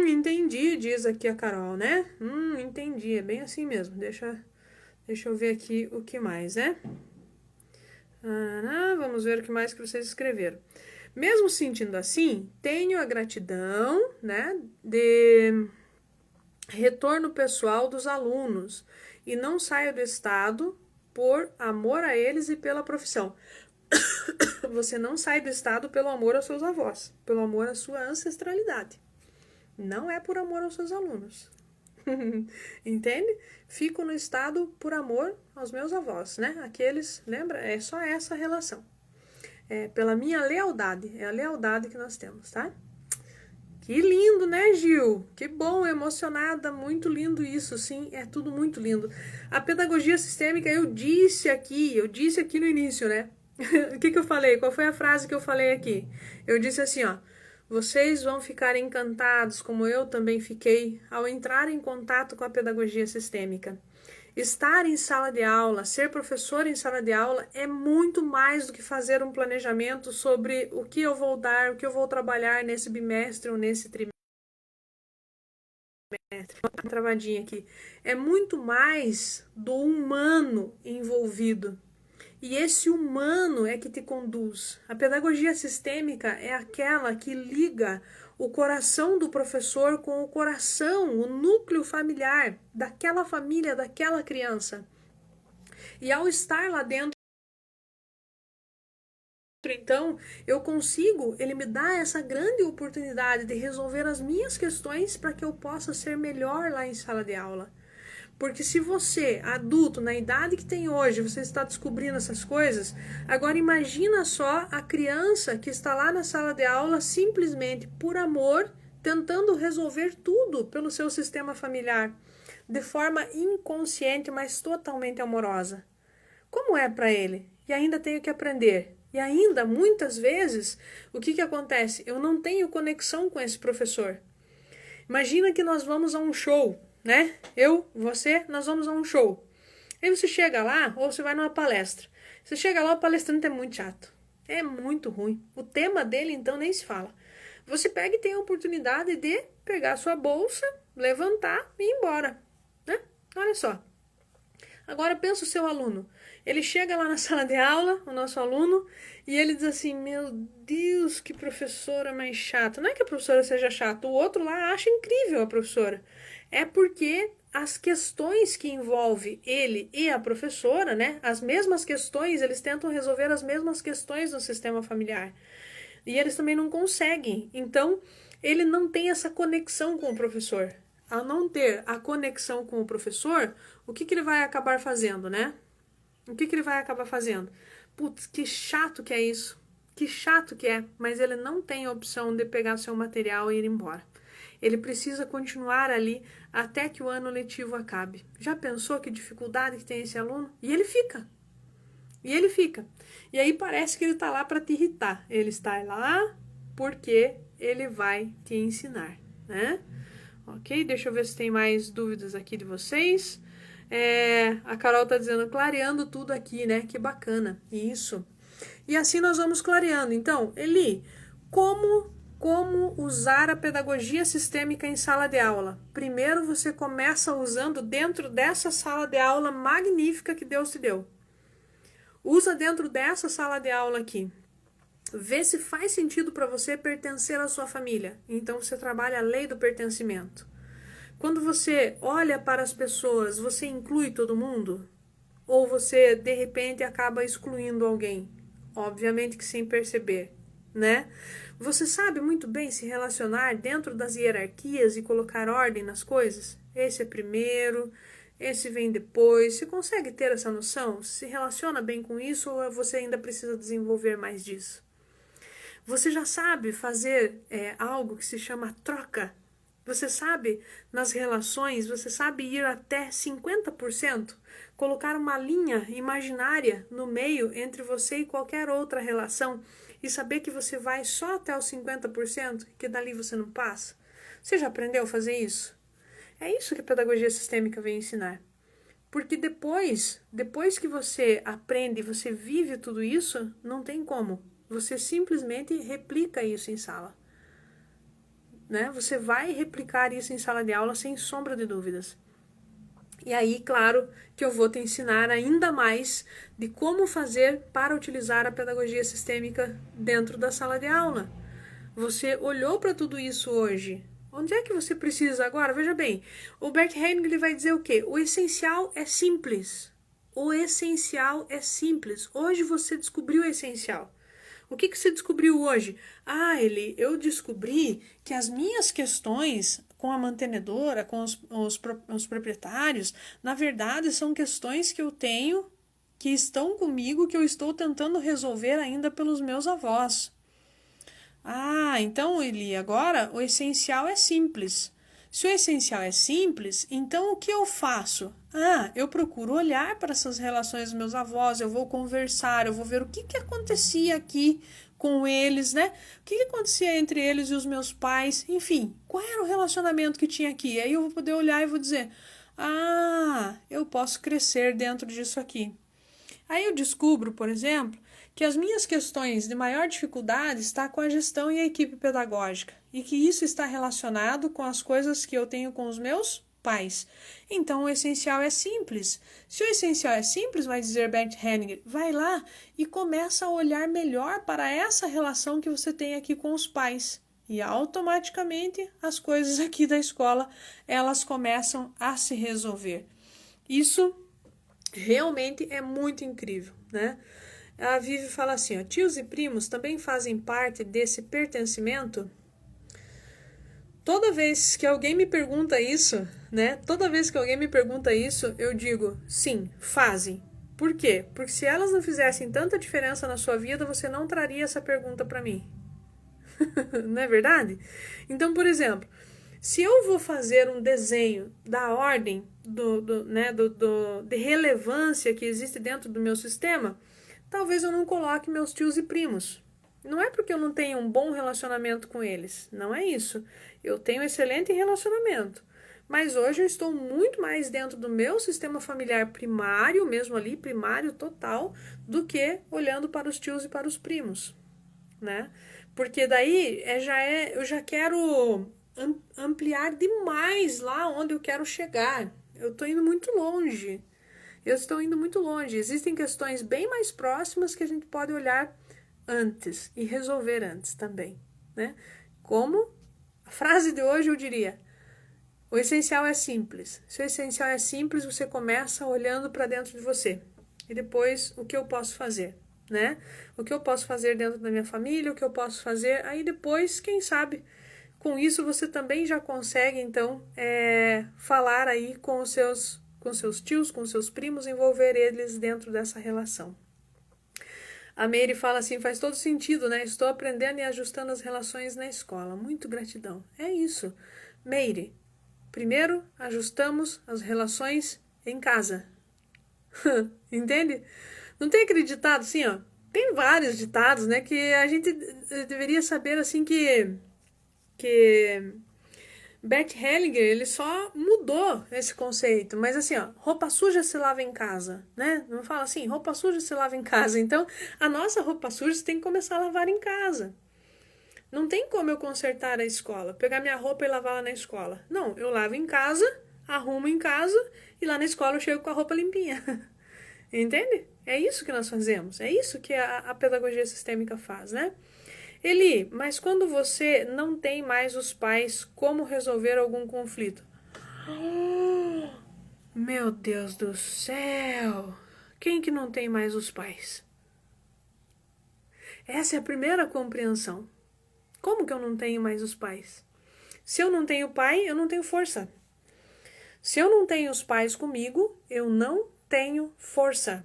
Entendi, diz aqui a Carol, né? Entendi, é bem assim mesmo. Deixa eu ver aqui o que mais, né? Vamos ver o que mais que vocês escreveram. Mesmo sentindo assim, tenho a gratidão, né, de retorno pessoal dos alunos e não saio do estado por amor a eles e pela profissão. Você não sai do estado pelo amor aos seus avós, pelo amor à sua ancestralidade. Não é por amor aos seus alunos. Entende? Fico no estado por amor aos meus avós, né? Aqueles, lembra? É só essa relação. É pela minha lealdade. É a lealdade que nós temos, tá? Que lindo, né, Gil? Que bom, emocionada, muito lindo isso, sim, é tudo muito lindo. A pedagogia sistêmica, eu disse aqui no início, né? O que eu falei? Qual foi a frase que eu falei aqui? Eu disse assim, ó, vocês vão ficar encantados, como eu também fiquei, ao entrar em contato com a pedagogia sistêmica. Estar em sala de aula, ser professor em sala de aula é muito mais do que fazer um planejamento sobre o que eu vou dar, o que eu vou trabalhar nesse bimestre ou nesse trimestre. Uma travadinha aqui. É muito mais do humano envolvido. E esse humano é que te conduz. A pedagogia sistêmica é aquela que liga o coração do professor com o coração, o núcleo familiar daquela família, daquela criança. E ao estar lá dentro, então, ele me dá essa grande oportunidade de resolver as minhas questões para que eu possa ser melhor lá em sala de aula. Porque se você, adulto, na idade que tem hoje, você está descobrindo essas coisas, agora imagina só a criança que está lá na sala de aula simplesmente por amor, tentando resolver tudo pelo seu sistema familiar, de forma inconsciente, mas totalmente amorosa. Como é para ele? E ainda tenho que aprender. E ainda, muitas vezes, o que acontece? Eu não tenho conexão com esse professor. Imagina que nós vamos a um show, né? Nós vamos a um show. Aí você chega lá, ou você vai numa palestra. Você chega lá, o palestrante é muito chato. É muito ruim. O tema dele, então, nem se fala. Você pega e tem a oportunidade de pegar a sua bolsa, levantar e ir embora, né? Olha só. Agora pensa o seu aluno. Ele chega lá na sala de aula, o nosso aluno, e ele diz assim, meu Deus, que professora mais chata. Não é que a professora seja chata, o outro lá acha incrível a professora. É porque as questões que envolve ele e a professora, né? As mesmas questões, eles tentam resolver as mesmas questões no sistema familiar. E eles também não conseguem. Então, ele não tem essa conexão com o professor. Ao não ter a conexão com o professor, o que ele vai acabar fazendo, né? O que ele vai acabar fazendo? putz, que chato que é isso. Que chato que é, mas ele não tem a opção de pegar seu material e ir embora. Ele precisa continuar ali até que o ano letivo acabe. Já pensou que dificuldade que tem esse aluno? E ele fica. E ele fica. E aí parece que ele está lá para te irritar. Ele está lá porque ele vai te ensinar, né? Ok? Deixa eu ver se tem mais dúvidas aqui de vocês. A Carol está dizendo, clareando tudo aqui, né? Que bacana. Isso. E assim nós vamos clareando. Então, Eli, como usar a pedagogia sistêmica em sala de aula? Primeiro você começa usando dentro dessa sala de aula magnífica que Deus te deu. Usa dentro dessa sala de aula aqui. Vê se faz sentido para você pertencer à sua família. Então você trabalha a lei do pertencimento. Quando você olha para as pessoas, você inclui todo mundo? Ou você, de repente, acaba excluindo alguém? Obviamente que sem perceber, né? Você sabe muito bem se relacionar dentro das hierarquias e colocar ordem nas coisas? Esse é primeiro, esse vem depois. Você consegue ter essa noção? Se relaciona bem com isso ou você ainda precisa desenvolver mais disso? Você já sabe fazer algo que se chama troca? Você sabe, nas relações, você sabe ir até 50%? Colocar uma linha imaginária no meio entre você e qualquer outra relação e saber que você vai só até os 50% e que dali você não passa? Você já aprendeu a fazer isso? É isso que a pedagogia sistêmica vem ensinar. Porque depois que você aprende, você vive tudo isso, não tem como. Você simplesmente replica isso em sala. Né? Você vai replicar isso em sala de aula sem sombra de dúvidas. E aí, claro, que eu vou te ensinar ainda mais de como fazer para utilizar a pedagogia sistêmica dentro da sala de aula. Você olhou para tudo isso hoje. Onde é que você precisa agora? Veja bem, o Bert Hellinger ele vai dizer o quê? O essencial é simples. O essencial é simples. Hoje você descobriu o essencial. O que você descobriu hoje? Eu descobri que as minhas questões com a mantenedora, com os proprietários, na verdade são questões que eu tenho, que estão comigo, que eu estou tentando resolver ainda pelos meus avós. Então, Eli, agora o essencial é simples. Se o essencial é simples, então o que eu faço? Eu procuro olhar para essas relações dos meus avós, eu vou conversar, eu vou ver o que acontecia aqui com eles, né? O que acontecia entre eles e os meus pais, enfim, qual era o relacionamento que tinha aqui? Aí eu vou poder olhar e vou dizer, eu posso crescer dentro disso aqui. Aí eu descubro, por exemplo, que as minhas questões de maior dificuldade está com a gestão e a equipe pedagógica e que isso está relacionado com as coisas que eu tenho com os meus pais. Então o essencial é simples. Se o essencial é simples, vai dizer Bert Hellinger, vai lá e começa a olhar melhor para essa relação que você tem aqui com os pais. E automaticamente as coisas aqui da escola, elas começam a se resolver. Isso realmente é muito incrível, né? A Vivi fala assim, tios e primos também fazem parte desse pertencimento? Toda vez que alguém me pergunta isso, né? Toda vez que alguém me pergunta isso, eu digo, sim, fazem. Por quê? Porque se elas não fizessem tanta diferença na sua vida, você não traria essa pergunta para mim. Não é verdade? Então, por exemplo, se eu vou fazer um desenho da ordem de relevância que existe dentro do meu sistema, talvez eu não coloque meus tios e primos. Não é porque eu não tenho um bom relacionamento com eles. Não é isso. Eu tenho um excelente relacionamento. Mas hoje eu estou muito mais dentro do meu sistema familiar primário, mesmo ali, primário total, do que olhando para os tios e para os primos. Né? Porque daí eu já quero ampliar demais lá onde eu quero chegar. Eu estou indo muito longe. Existem questões bem mais próximas que a gente pode olhar antes e resolver antes também, né? Como a frase de hoje eu diria, o essencial é simples. Se o essencial é simples, você começa olhando para dentro de você. E depois, o que eu posso fazer, né? O que eu posso fazer dentro da minha família, o que eu posso fazer. Aí depois, quem sabe, com isso você também já consegue, então, falar aí com seus tios, com seus primos, envolver eles dentro dessa relação. A Meire fala assim, faz todo sentido, né? Estou aprendendo e ajustando as relações na escola. Muito gratidão. É isso. Meire, primeiro ajustamos as relações em casa. Entende? Não tem aquele ditado assim, ó. Tem vários ditados, né? Que a gente deveria saber, assim, que Bert Hellinger, ele só mudou esse conceito, mas assim, ó, roupa suja se lava em casa, né? Não fala assim, roupa suja se lava em casa. Então, a nossa roupa suja você tem que começar a lavar em casa. Não tem como eu consertar a escola, pegar minha roupa e lavá-la na escola. Não, eu lavo em casa, arrumo em casa e lá na escola eu chego com a roupa limpinha. Entende? É isso que nós fazemos, é isso que a pedagogia sistêmica faz, né? Eli, mas quando você não tem mais os pais, como resolver algum conflito? Meu Deus do céu! Quem que não tem mais os pais? Essa é a primeira compreensão. Como que eu não tenho mais os pais? Se eu não tenho pai, eu não tenho força. Se eu não tenho os pais comigo, eu não tenho força.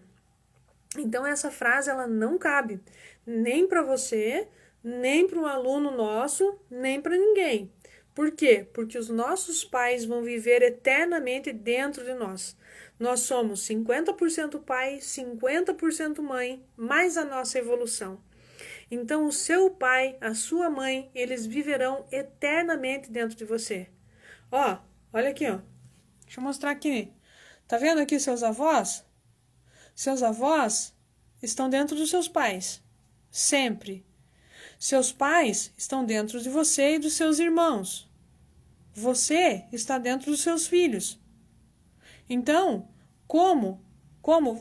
Então essa frase ela não cabe nem para você, nem para um aluno nosso, nem para ninguém. Por quê? Porque os nossos pais vão viver eternamente dentro de nós. Nós somos 50% pai, 50% mãe, mais a nossa evolução. Então o seu pai, a sua mãe, eles viverão eternamente dentro de você. Ó, olha aqui, ó. Deixa eu mostrar aqui. Tá vendo aqui seus avós? Seus avós estão dentro dos seus pais. Sempre. Seus pais estão dentro de você e dos seus irmãos. Você está dentro dos seus filhos. Então, como?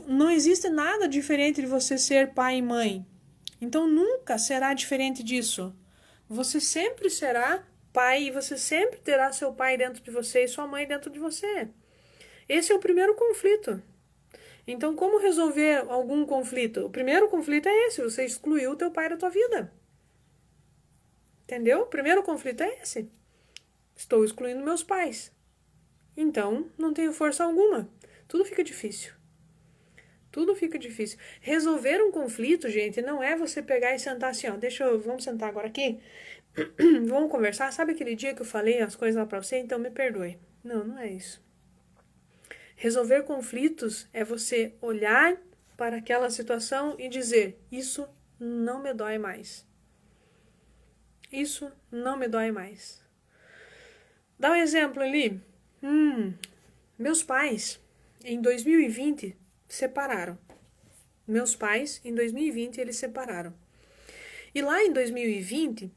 Não existe nada diferente de você ser pai e mãe. Então, nunca será diferente disso. Você sempre será pai e você sempre terá seu pai dentro de você e sua mãe dentro de você. Esse é o primeiro conflito. Então, como resolver algum conflito? O primeiro conflito é esse, você excluiu o teu pai da tua vida. Entendeu? O primeiro conflito é esse. Estou excluindo meus pais. Então, não tenho força alguma. Tudo fica difícil. Tudo fica difícil. Resolver um conflito, gente, não é você pegar e sentar assim, ó, vamos sentar agora aqui, vamos conversar. Sabe aquele dia que eu falei as coisas lá pra você? Então me perdoe. Não, não é isso. Resolver conflitos é você olhar para aquela situação e dizer, isso não me dói mais. Isso não me dói mais. Dá um exemplo ali. Meus pais, em 2020, separaram. Meus pais, em 2020, eles separaram. E lá em 2020,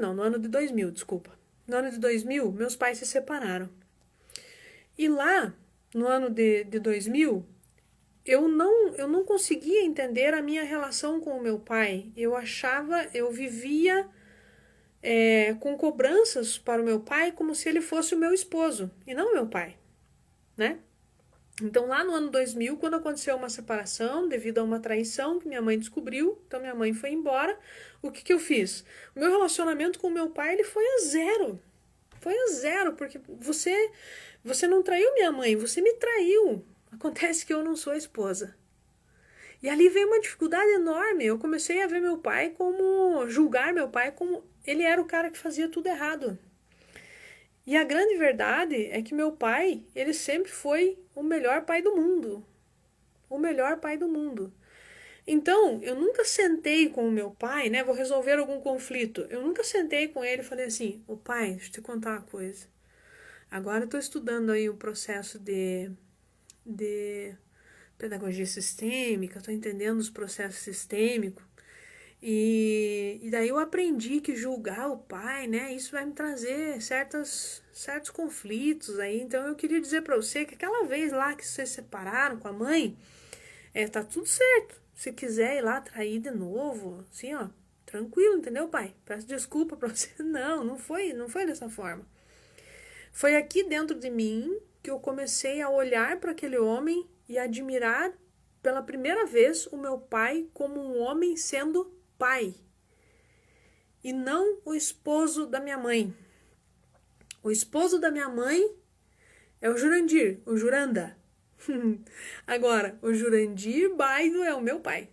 no ano de 2000, desculpa. No ano de 2000, meus pais se separaram. E lá, no ano de 2000, eu não conseguia entender a minha relação com o meu pai. Eu vivia com cobranças para o meu pai como se ele fosse o meu esposo e não o meu pai, né? Então, lá no ano 2000, quando aconteceu uma separação devido a uma traição que minha mãe descobriu, então minha mãe foi embora, o que eu fiz? O meu relacionamento com o meu pai ele foi a zero. Foi a zero, porque você não traiu minha mãe, você me traiu. Acontece que eu não sou a esposa. E ali veio uma dificuldade enorme. Eu comecei a ver julgar meu pai como ele era o cara que fazia tudo errado. E a grande verdade é que meu pai, ele sempre foi o melhor pai do mundo. O melhor pai do mundo. Então, eu nunca sentei com o meu pai, né? Vou resolver algum conflito. Eu nunca sentei com ele e falei assim, ô pai, deixa eu te contar uma coisa. Agora eu estou estudando aí o processo de pedagogia sistêmica, estou entendendo os processos sistêmicos. E daí eu aprendi que julgar o pai, né, isso vai me trazer certos conflitos aí. Então eu queria dizer para você que aquela vez lá que vocês separaram com a mãe, tá tudo certo. Se quiser ir lá trair de novo, assim, ó, tranquilo, entendeu, pai? Peço desculpa para você. Não foi dessa forma. Foi aqui dentro de mim que eu comecei a olhar para aquele homem e admirar pela primeira vez o meu pai como um homem sendo pai e não o esposo da minha mãe. O esposo da minha mãe é o Jurandir, o Juranda. Agora, o Jurandir Baido é o meu pai.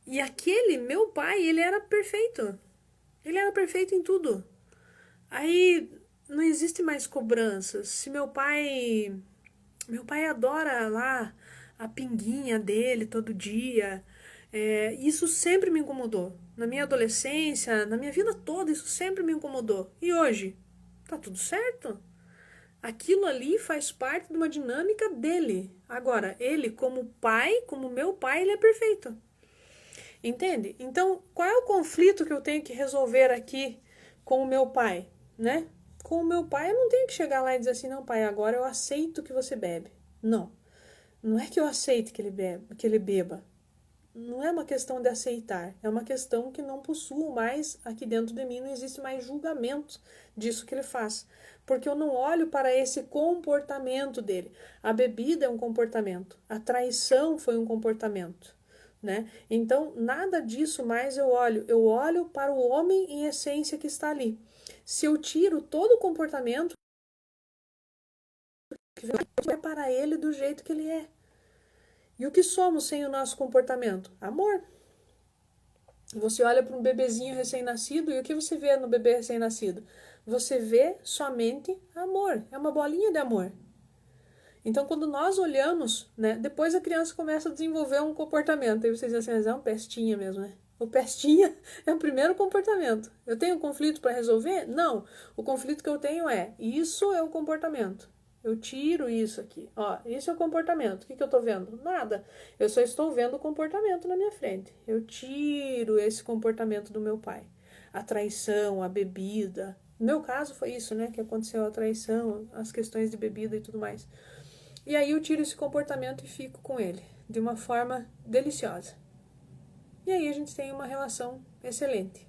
E aquele meu pai, ele era perfeito. Ele era perfeito em tudo. Aí não existe mais cobranças. Se meu pai. Meu pai adora lá a pinguinha dele todo dia. Isso sempre me incomodou. Na minha adolescência, na minha vida toda, isso sempre me incomodou. E hoje? Tá tudo certo? Aquilo ali faz parte de uma dinâmica dele. Agora, ele, como pai, como meu pai, ele é perfeito. Entende? Então, qual é o conflito que eu tenho que resolver aqui com o meu pai, né? Com o meu pai, eu não tenho que chegar lá e dizer assim, não, pai, agora eu aceito que você bebe. Não. Não é que eu aceite que ele beba. Não é uma questão de aceitar, é uma questão que não possuo mais aqui dentro de mim, não existe mais julgamento disso que ele faz. Porque eu não olho para esse comportamento dele. A bebida é um comportamento, a traição foi um comportamento, né? Então, nada disso mais eu olho para o homem em essência que está ali. Se eu tiro todo o comportamento, é para ele do jeito que ele é. E o que somos sem o nosso comportamento? Amor. Você olha para um bebezinho recém-nascido e o que você vê no bebê recém-nascido? Você vê somente amor. É uma bolinha de amor. Então, quando nós olhamos, né, depois a criança começa a desenvolver um comportamento. Aí vocês dizem assim, mas é um pestinha mesmo, né? O pestinha é o primeiro comportamento. Eu tenho um conflito para resolver? Não. O conflito que eu tenho é, isso é o comportamento. Eu tiro isso aqui. Ó, isso é o comportamento. O que eu estou vendo? Nada. Eu só estou vendo o comportamento na minha frente. Eu tiro esse comportamento do meu pai. A traição, a bebida. No meu caso foi isso, né? Que aconteceu a traição, as questões de bebida e tudo mais. E aí eu tiro esse comportamento e fico com ele. De uma forma deliciosa. E aí a gente tem uma relação excelente.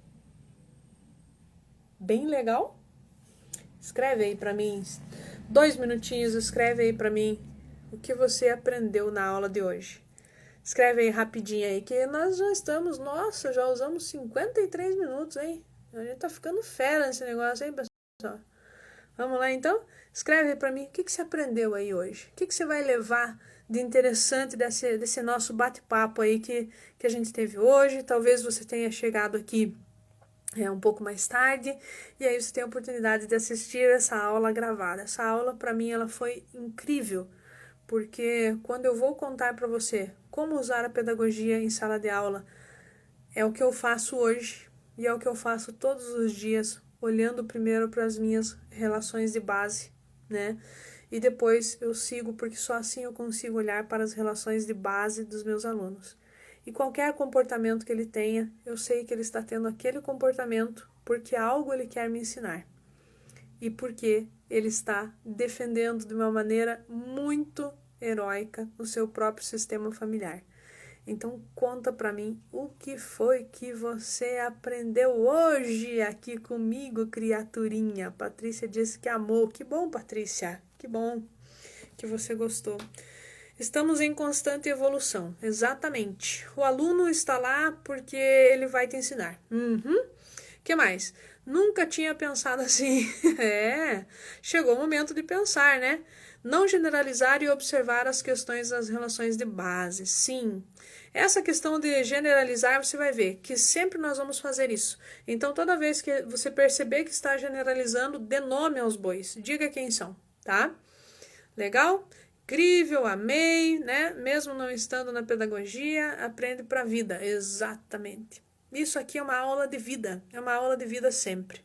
Bem legal? Escreve aí pra mim, 2 minutinhos, escreve aí pra mim o que você aprendeu na aula de hoje. Escreve aí rapidinho aí, que nós já estamos, nossa, já usamos 53 minutos, hein? A gente tá ficando fera nesse negócio, hein, pessoal? Vamos lá, então? Escreve aí pra mim, o que você aprendeu aí hoje? O que você vai levar de interessante desse nosso bate-papo aí que a gente teve hoje? Talvez você tenha chegado aqui um pouco mais tarde, e aí você tem a oportunidade de assistir essa aula gravada. Essa aula, para mim, ela foi incrível, porque quando eu vou contar para você como usar a pedagogia em sala de aula, é o que eu faço hoje, e é o que eu faço todos os dias, olhando primeiro para as minhas relações de base, né? E depois eu sigo, porque só assim eu consigo olhar para as relações de base dos meus alunos. E qualquer comportamento que ele tenha, eu sei que ele está tendo aquele comportamento porque algo ele quer me ensinar. E porque ele está defendendo de uma maneira muito heróica o seu próprio sistema familiar. Então conta para mim o que foi que você aprendeu hoje aqui comigo, criaturinha. Patrícia disse que amou. Que bom, Patrícia. Que bom que você gostou. Estamos em constante evolução, exatamente. O aluno está lá porque ele vai te ensinar. Que mais? Nunca tinha pensado assim. Chegou o momento de pensar, né? Não generalizar e observar as questões das relações de base. Sim, essa questão de generalizar, você vai ver que sempre nós vamos fazer isso. Então, toda vez que você perceber que está generalizando, dê nome aos bois. Diga quem são, tá? Legal? Incrível, amei, né? Mesmo não estando na pedagogia, aprende para a vida. Exatamente. Isso aqui é uma aula de vida, é uma aula de vida sempre.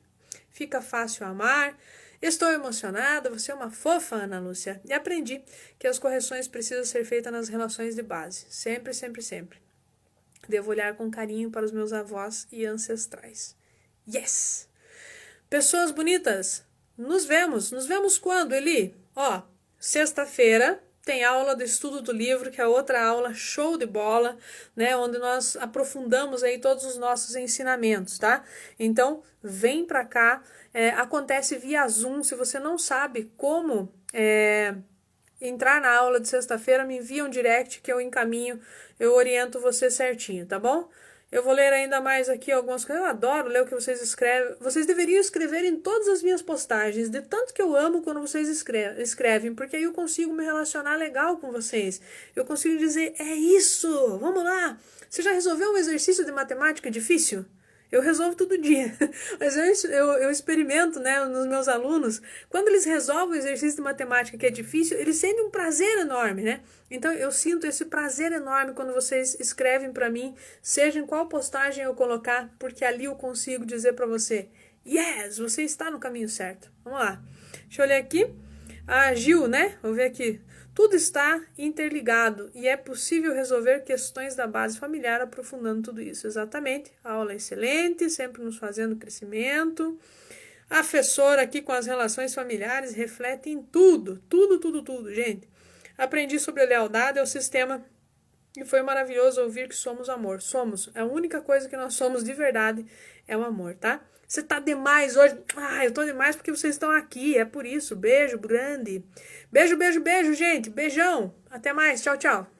Fica fácil amar. Estou emocionada, você é uma fofa, Ana Lúcia. E aprendi que as correções precisam ser feitas nas relações de base. Sempre, sempre, sempre. Devo olhar com carinho para os meus avós e ancestrais. Yes! Pessoas bonitas, nos vemos. Nos vemos quando, Eli? Ó, sexta-feira tem aula do estudo do livro, que é outra aula show de bola, né, onde nós aprofundamos aí todos os nossos ensinamentos, tá? Então, vem pra cá, acontece via Zoom. Se você não sabe como entrar na aula de sexta-feira, me envia um direct que eu encaminho, eu oriento você certinho, tá bom? Eu vou ler ainda mais aqui algumas coisas. Eu adoro ler o que vocês escrevem. Vocês deveriam escrever em todas as minhas postagens, de tanto que eu amo quando vocês escrevem, porque aí eu consigo me relacionar legal com vocês. Eu consigo dizer, é isso, vamos lá. Você já resolveu um exercício de matemática difícil? Eu resolvo todo dia, mas eu experimento, né, nos meus alunos, quando eles resolvem o exercício de matemática que é difícil, eles sentem um prazer enorme, né? Então eu sinto esse prazer enorme quando vocês escrevem para mim, seja em qual postagem eu colocar, porque ali eu consigo dizer para você, yes, você está no caminho certo. Vamos lá, deixa eu olhar aqui. A Gil, né? Vou ver aqui. Tudo está interligado e é possível resolver questões da base familiar aprofundando tudo isso. Exatamente. A aula é excelente, sempre nos fazendo crescimento. A professora aqui com as relações familiares reflete em tudo, tudo, gente. Aprendi sobre a lealdade ao sistema e foi maravilhoso ouvir que somos amor. Somos. A única coisa que nós somos de verdade é o amor, tá? Você tá demais hoje. Eu tô demais porque vocês estão aqui. É por isso. Beijo grande. Beijo, gente. Beijão. Até mais. Tchau, tchau.